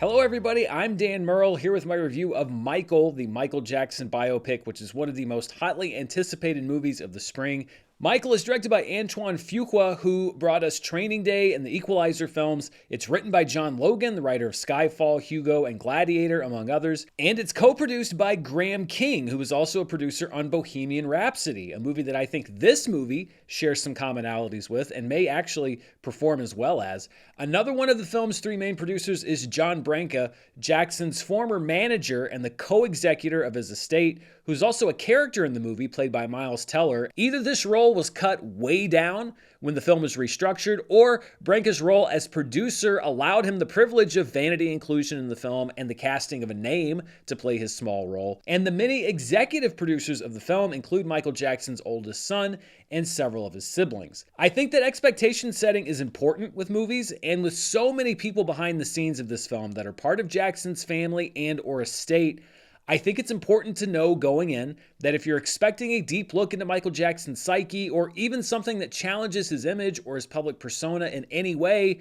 Hello everybody, I'm Dan Murrell here with my review of Michael, the Michael Jackson biopic, which is one of the most hotly anticipated movies of the spring. Michael is directed by Antoine Fuqua, who brought us Training Day and the Equalizer films. It's written by John Logan, the writer of Skyfall, Hugo, and Gladiator, among others. And it's co-produced by Graham King, who is also a producer on Bohemian Rhapsody, a movie that I think this movie shares some commonalities with and may actually perform as well as. Another one of the film's three main producers is John Branca, Jackson's former manager and the co-executor of his estate, who's also a character in the movie played by Miles Teller. Either this role was cut way down when the film was restructured, or Branca's role as producer allowed him the privilege of vanity inclusion in the film and the casting of a name to play his small role. And the many executive producers of the film include Michael Jackson's oldest son and several of his siblings. I think that expectation setting is important with movies, and with so many people behind the scenes of this film that are part of Jackson's family and or estate, I think it's important to know going in that if you're expecting a deep look into Michael Jackson's psyche, or even something that challenges his image or his public persona in any way,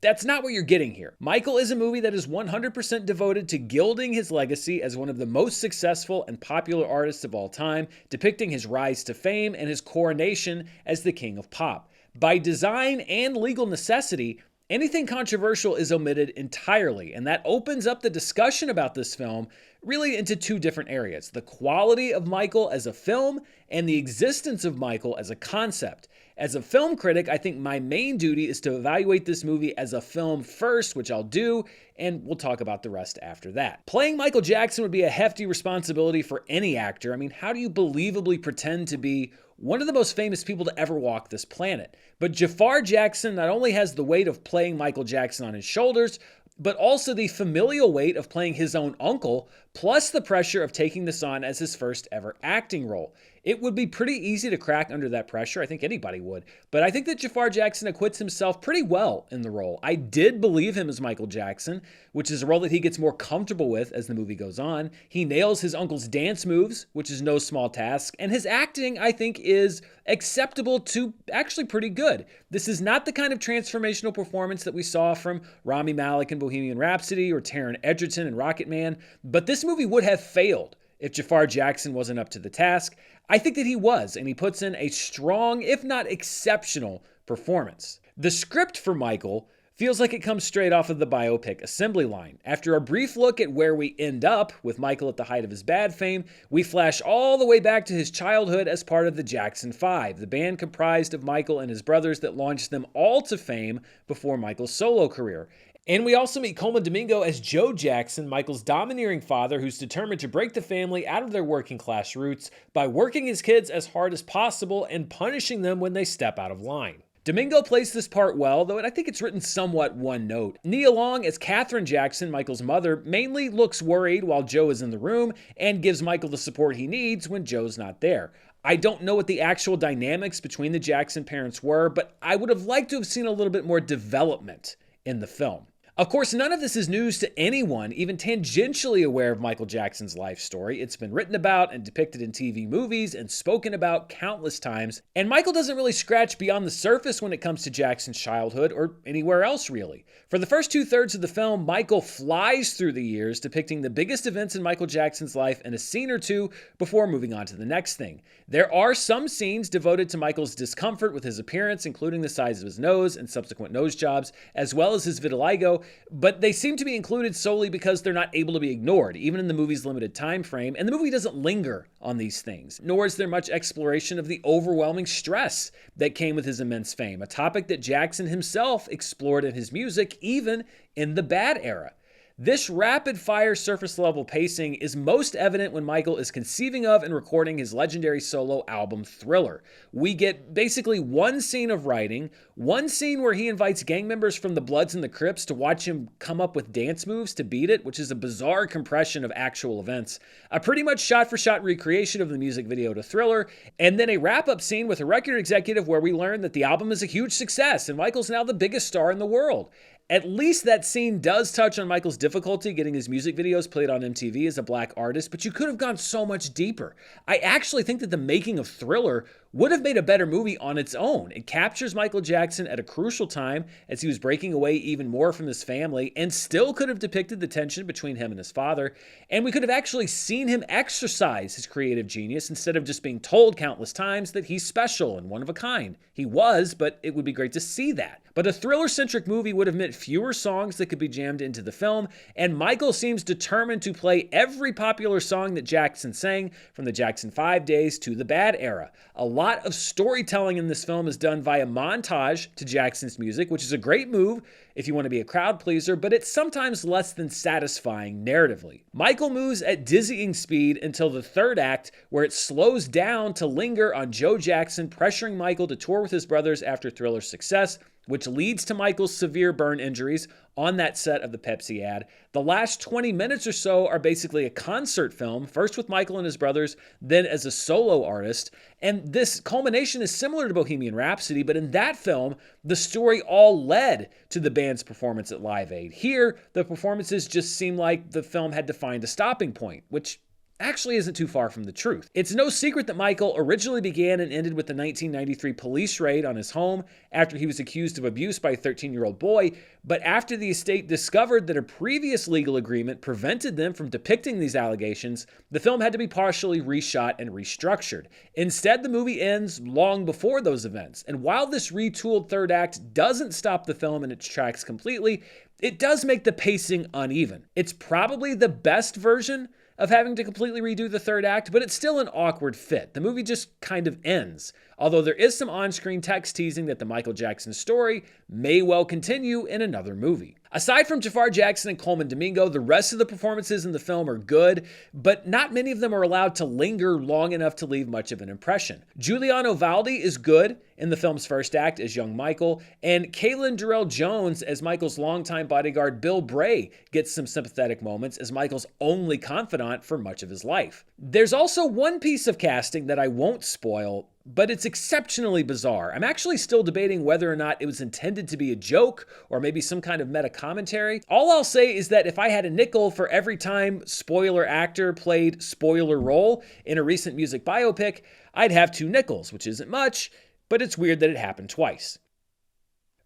that's not what you're getting here. Michael is a movie that is 100% devoted to gilding his legacy as one of the most successful and popular artists of all time, depicting his rise to fame and his coronation as the king of pop. By design and legal necessity, anything controversial is omitted entirely, and that opens up the discussion about this film really into two different areas: the quality of Michael as a film and the existence of Michael as a concept. As a film critic, I think my main duty is to evaluate this movie as a film first, which I'll do, and we'll talk about the rest after that. Playing Michael Jackson would be a hefty responsibility for any actor. I mean, how do you believably pretend to be one of the most famous people to ever walk this planet? But Jaafar Jackson not only has the weight of playing Michael Jackson on his shoulders, but also the familial weight of playing his own uncle, plus the pressure of taking this on as his first ever acting role. It would be pretty easy to crack under that pressure. I think anybody would. But I think that Jaafar Jackson acquits himself pretty well in the role. I did believe him as Michael Jackson, which is a role that he gets more comfortable with as the movie goes on. He nails his uncle's dance moves, which is no small task. And his acting, I think, is acceptable to actually pretty good. This is not the kind of transformational performance that we saw from Rami Malek in Bohemian Rhapsody or Taron Egerton in Rocketman. But this movie would have failed if Jaafar Jackson wasn't up to the task. I think that he was, and he puts in a strong, if not exceptional, performance. The script for Michael feels like it comes straight off of the biopic assembly line. After a brief look at where we end up with Michael at the height of his bad fame, we flash all the way back to his childhood as part of the Jackson 5, the band comprised of Michael and his brothers that launched them all to fame before Michael's solo career. And we also meet Coleman Domingo as Joe Jackson, Michael's domineering father who's determined to break the family out of their working class roots by working his kids as hard as possible and punishing them when they step out of line. Domingo plays this part well, though I think it's written somewhat one note. Nia Long as Katherine Jackson, Michael's mother, mainly looks worried while Joe is in the room and gives Michael the support he needs when Joe's not there. I don't know what the actual dynamics between the Jackson parents were, but I would have liked to have seen a little bit more development in the film. Of course, none of this is news to anyone even tangentially aware of Michael Jackson's life story. It's been written about and depicted in TV movies and spoken about countless times. And Michael doesn't really scratch beyond the surface when it comes to Jackson's childhood or anywhere else, really. For the first 2/3 of the film, Michael flies through the years, depicting the biggest events in Michael Jackson's life in a scene or two before moving on to the next thing. There are some scenes devoted to Michael's discomfort with his appearance, including the size of his nose and subsequent nose jobs, as well as his vitiligo, but they seem to be included solely because they're not able to be ignored, even in the movie's limited time frame, and the movie doesn't linger on these things, nor is there much exploration of the overwhelming stress that came with his immense fame, a topic that Jackson himself explored in his music, even in the bad era. This rapid-fire surface-level pacing is most evident when Michael is conceiving of and recording his legendary solo album, Thriller. We get basically one scene of writing, one scene where he invites gang members from the Bloods and the Crips to watch him come up with dance moves to beat it, which is a bizarre compression of actual events, a pretty much shot-for-shot recreation of the music video to Thriller, and then a wrap-up scene with a record executive where we learn that the album is a huge success and Michael's now the biggest star in the world. At least that scene does touch on Michael's difficulty getting his music videos played on MTV as a black artist, but you could have gone so much deeper. I actually think that the making of Thriller would have made a better movie on its own. It captures Michael Jackson at a crucial time as he was breaking away even more from his family, and still could have depicted the tension between him and his father. And we could have actually seen him exercise his creative genius instead of just being told countless times that he's special and one of a kind. He was, but it would be great to see that. But a thriller-centric movie would have meant fewer songs that could be jammed into the film, and Michael seems determined to play every popular song that Jackson sang, from the Jackson 5 days to the Bad era. A lot of storytelling in this film is done via montage to Jackson's music, which is a great move if you want to be a crowd pleaser, but it's sometimes less than satisfying narratively. Michael moves at dizzying speed until the third act, where it slows down to linger on Joe Jackson pressuring Michael to tour with his brothers after Thriller's success, which leads to Michael's severe burn injuries on that set of the Pepsi ad. The last 20 minutes or so are basically a concert film, first with Michael and his brothers, then as a solo artist. And this culmination is similar to Bohemian Rhapsody, but in that film, the story all led to the band's performance at Live Aid. Here, the performances just seem like the film had to find a stopping point, which actually isn't too far from the truth. It's no secret that Michael originally began and ended with the 1993 police raid on his home after he was accused of abuse by a 13-year-old boy, but after the estate discovered that a previous legal agreement prevented them from depicting these allegations, the film had to be partially reshot and restructured. Instead, the movie ends long before those events, and while this retooled third act doesn't stop the film in its tracks completely, it does make the pacing uneven. It's probably the best version of having to completely redo the third act, but it's still an awkward fit. The movie just kind of ends, although there is some on-screen text teasing that the Michael Jackson story may well continue in another movie. Aside from Jaafar Jackson and Coleman Domingo, the rest of the performances in the film are good, but not many of them are allowed to linger long enough to leave much of an impression. Giuliano Valdi is good in the film's first act as young Michael, and Kaylin Durrell-Jones as Michael's longtime bodyguard Bill Bray gets some sympathetic moments as Michael's only confidant for much of his life. There's also one piece of casting that I won't spoil, but it's exceptionally bizarre. I'm actually still debating whether or not it was intended to be a joke or maybe some kind of meta commentary. All I'll say is that if I had a nickel for every time spoiler actor played spoiler role in a recent music biopic, I'd have 2 nickels, which isn't much, but it's weird that it happened twice.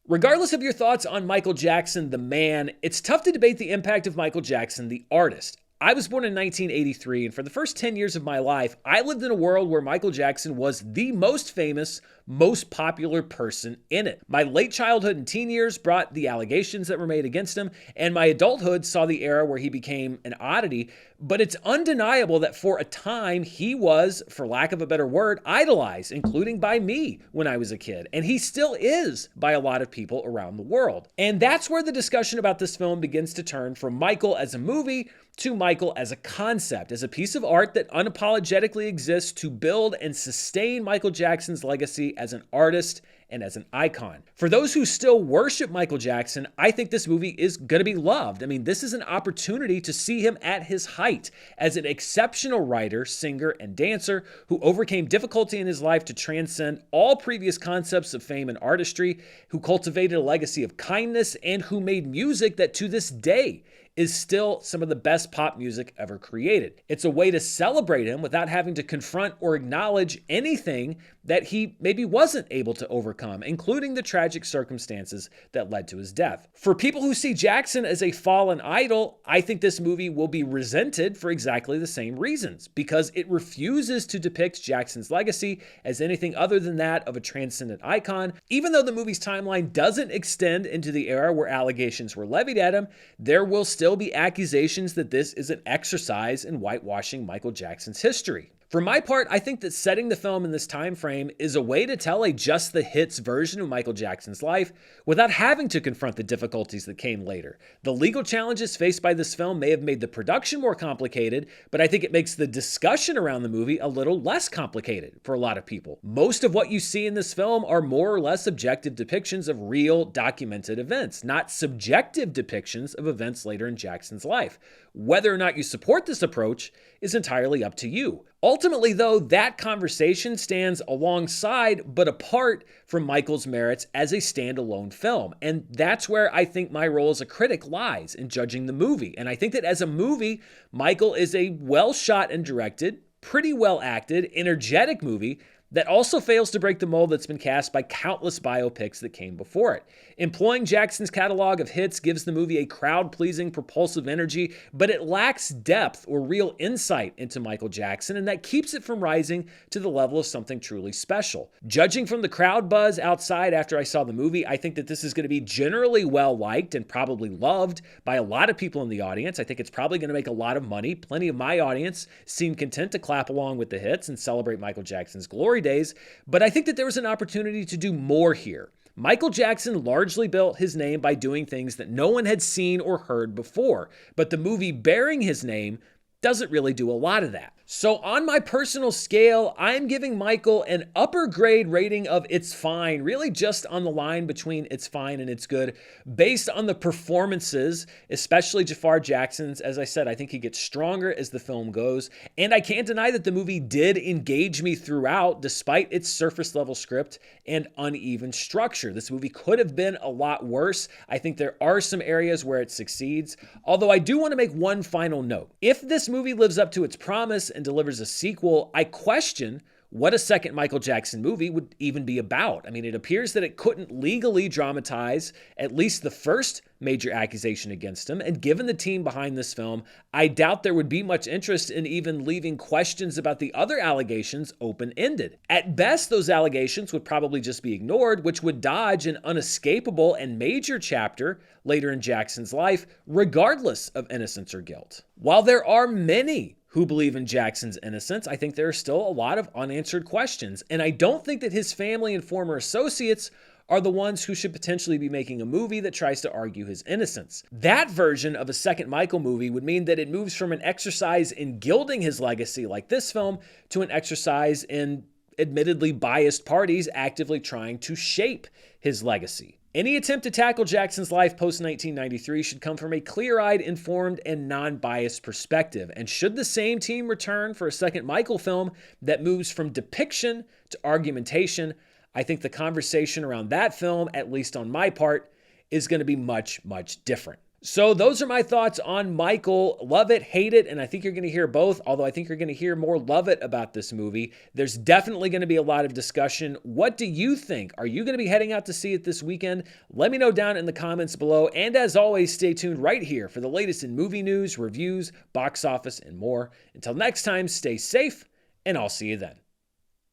Regardless of your thoughts on Michael Jackson, the man, it's tough to debate the impact of Michael Jackson, the artist. I was born in 1983, and for the first 10 years of my life, I lived in a world where Michael Jackson was the most famous, most popular person in it. My late childhood and teen years brought the allegations that were made against him, and my adulthood saw the era where he became an oddity, but it's undeniable that for a time he was, for lack of a better word, idolized, including by me when I was a kid, and he still is by a lot of people around the world. And that's where the discussion about this film begins to turn from Michael as a movie to Michael as a concept, as a piece of art that unapologetically exists to build and sustain Michael Jackson's legacy as an artist and as an icon. For those who still worship Michael Jackson, I think this movie is going to be loved. I mean, this is an opportunity to see him at his height as an exceptional writer, singer, and dancer who overcame difficulty in his life to transcend all previous concepts of fame and artistry, who cultivated a legacy of kindness, and who made music that to this day is still some of the best pop music ever created. It's a way to celebrate him without having to confront or acknowledge anything that he maybe wasn't able to overcome, including the tragic circumstances that led to his death. For people who see Jackson as a fallen idol, I think this movie will be resented for exactly the same reasons, because it refuses to depict Jackson's legacy as anything other than that of a transcendent icon. Even though the movie's timeline doesn't extend into the era where allegations were levied at him, there will still be accusations that this is an exercise in whitewashing Michael Jackson's history. For my part, I think that setting the film in this time frame is a way to tell a just the hits version of Michael Jackson's life without having to confront the difficulties that came later. The legal challenges faced by this film may have made the production more complicated, but I think it makes the discussion around the movie a little less complicated for a lot of people. Most of what you see in this film are more or less objective depictions of real, documented events, not subjective depictions of events later in Jackson's life. Whether or not you support this approach is entirely up to you. Ultimately, though, that conversation stands alongside but apart from Michael's merits as a standalone film. And that's where I think my role as a critic lies in judging the movie. And I think that as a movie, Michael is a well shot and directed, pretty well acted, energetic movie that also fails to break the mold that's been cast by countless biopics that came before it. Employing Jackson's catalog of hits gives the movie a crowd-pleasing, propulsive energy, but it lacks depth or real insight into Michael Jackson, and that keeps it from rising to the level of something truly special. Judging from the crowd buzz outside after I saw the movie, I think that this is going to be generally well-liked and probably loved by a lot of people in the audience. I think it's probably going to make a lot of money. Plenty of my audience seem content to clap along with the hits and celebrate Michael Jackson's glory days, but I think that there was an opportunity to do more here. Michael Jackson largely built his name by doing things that no one had seen or heard before, but the movie bearing his name doesn't really do a lot of that. So on my personal scale, I'm giving Michael an upper grade rating of it's fine, really just on the line between it's fine and it's good, based on the performances, especially Jaafar Jackson's. As I said, I think he gets stronger as the film goes, and I can't deny that the movie did engage me throughout, despite its surface level script and uneven structure. This movie could have been a lot worse. I think there are some areas where it succeeds, although I do want to make one final note. If this movie lives up to its promise and delivers a sequel, I question what a second Michael Jackson movie would even be about. I mean, it appears that it couldn't legally dramatize at least the first major accusation against him, and given the team behind this film, I doubt there would be much interest in even leaving questions about the other allegations open-ended. At best, those allegations would probably just be ignored, which would dodge an unescapable and major chapter later in Jackson's life, regardless of innocence or guilt. While there are many who believe in Jackson's innocence, I think there are still a lot of unanswered questions, and I don't think that his family and former associates are the ones who should potentially be making a movie that tries to argue his innocence. That version of a second Michael movie would mean that it moves from an exercise in gilding his legacy like this film to an exercise in admittedly biased parties actively trying to shape his legacy. Any attempt to tackle Jackson's life post-1993 should come from a clear-eyed, informed, and non-biased perspective. And should the same team return for a second Michael film that moves from depiction to argumentation, I think the conversation around that film, at least on my part, is going to be much, much different. So those are my thoughts on Michael. Love it, hate it, and I think you're going to hear both, although I think you're going to hear more love it about this movie. There's definitely going to be a lot of discussion. What do you think? Are you going to be heading out to see it this weekend? Let me know down in the comments below, and as always, stay tuned right here for the latest in movie news, reviews, box office, and more. Until next time, stay safe, and I'll see you then.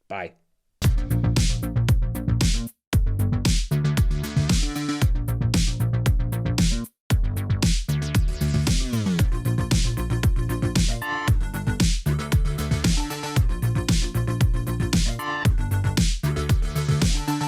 Bye.